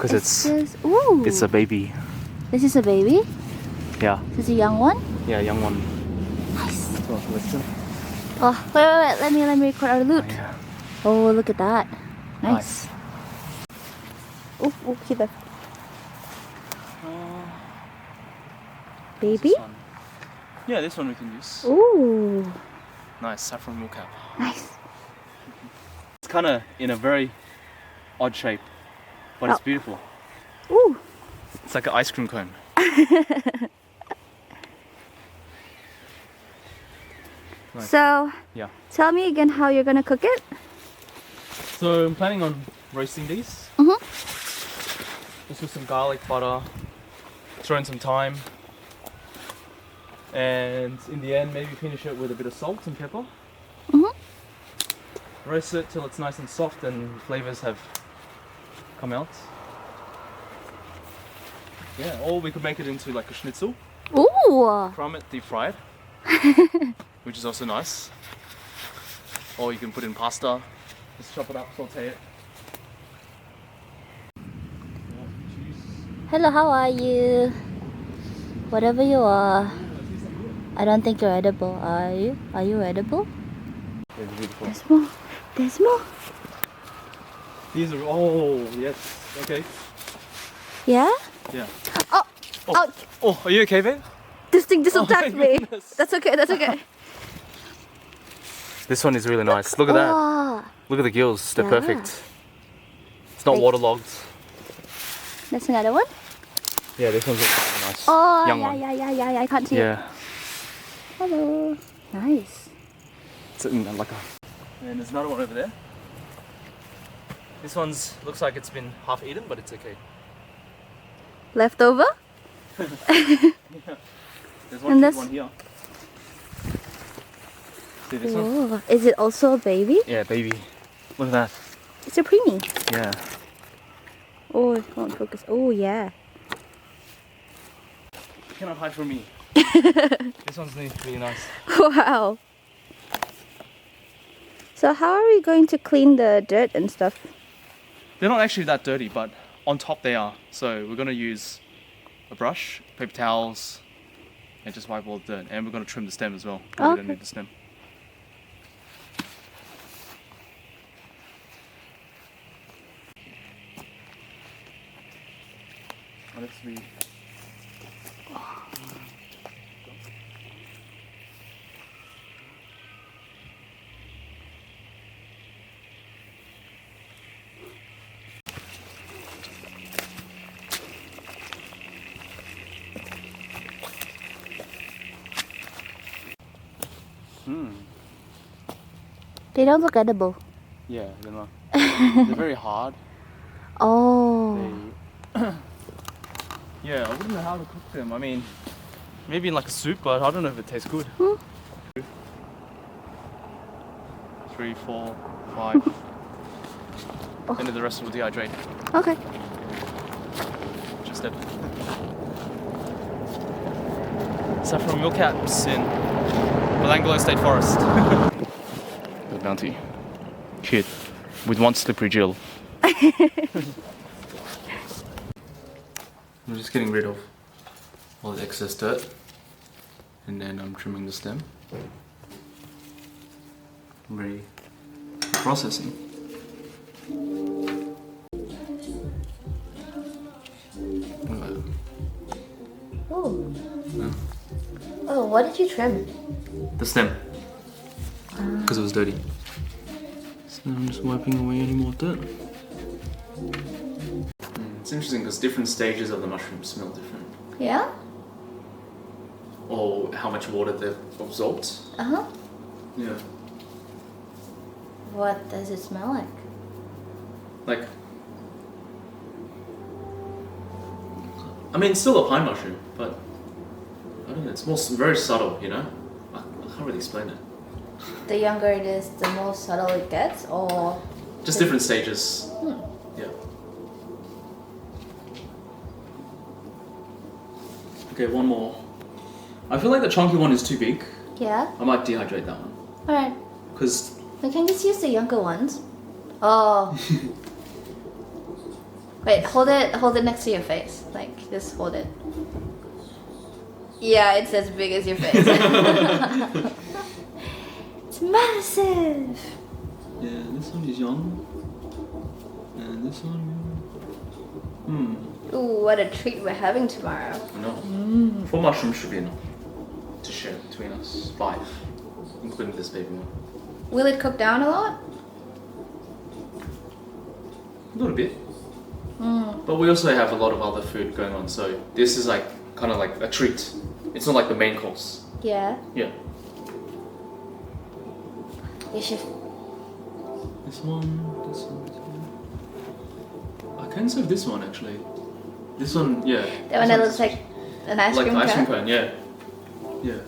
because it's Ooh. a baby. This is a baby? Yeah. This is a young one? Yeah, young one. Nice. Oh, listen. Oh, wait. Let me record our loot. Oh, yeah. Oh, look at that. Nice. Oh, keep it. What's Baby? this one? Yeah, this one we can use. Ooh. Nice, saffron milk cap. Nice. It's kind of in a very odd shape, but it's beautiful. Ooh. It's like an ice cream cone. Nice. So, Yeah. tell me again how you're gonna cook it. So I'm planning on roasting these. Just with some garlic butter, throw in some thyme, and in the end maybe finish it with a bit of salt and pepper. Roast it till it's nice and soft and flavors have come out. Yeah, or we could make it into like a schnitzel. Ooh. Crumb it, deep fried, which is also nice. Or you can put in pasta, just chop it up, saute it. Hello, how are you? Whatever you are. I don't think you're edible, are you? Are you edible? It's beautiful. There's more. There's more. These are, oh yes, okay. Yeah? Yeah. Oh! Oh. Ouch! Oh, are you okay, babe? This thing just Oh attacked my me. goodness. That's okay, that's okay. This one is really nice. Look at that. Oh, Look at the gills. They're Yeah. perfect. It's not Wait. waterlogged. that's another one. Yeah, this one's really nice. Oh, Young yeah, one. yeah. I can't see it. Yeah. Hello. Nice. It's in like a... And there's another one over there. This one's looks like it's been half eaten, but it's okay. Leftover? There's And one, this- one here. See this one? Whoa. Is it also a baby? Yeah, baby. Look at that. It's a preemie. Yeah. Oh, it won't focus. Oh, yeah. You cannot hide from me. This one's really nice. Wow. So how are we going to clean the dirt and stuff? They're not actually that dirty, but on top they are. So we're gonna use a brush, paper towels, and just wipe all the dirt. And we're gonna trim the stem as well. We Okay. don't need the stem. Let's see. They don't look edible. Yeah, they're not. They're very hard. Oh. Yeah, I wouldn't know how to cook them. I mean, maybe in like a soup, but I don't know if it tastes good. 3, 4, 5. And then the rest will dehydrate. Okay. Just it. Saffron milk caps in Belangolo State Forest. The bounty. Kid with one slippery Jill. I'm just getting rid of all the excess dirt, and then I'm trimming the stem. I'm ready for processing. Oh. Oh, what did you trim? The stem, because it was dirty. So I'm just wiping away any more dirt. It's interesting because different stages of the mushroom smell different. Yeah? Or how much water they've absorbed. Uh-huh. Yeah. What does it smell like? Like, I mean, it's still a pine mushroom, but I don't know, it's more very subtle, you know? I can't really explain it. The younger it is, the more subtle it gets, or... Just different stages. Yeah. Okay, one more. I feel like the chunky one is too big. Yeah? I might dehydrate that one. Alright. Because... We can just use the younger ones. Oh. Wait, hold it next to your face. Like, just hold it. Yeah, it's as big as your face. It's massive! Yeah, this one is young. And this one... Ooh, what a treat we're having tomorrow. No. 4 mushrooms should be enough to share between us. 5. Including this baby one. Will it cook down a lot? A little bit. But we also have a lot of other food going on, so this is like kind of like a treat. It's not like the main course. Yeah. Yeah. You should. This one, this one, this one. I can serve this one actually. This one, yeah. That one that looks like an ice cream like the ice cream cone? cone, yeah. Yeah.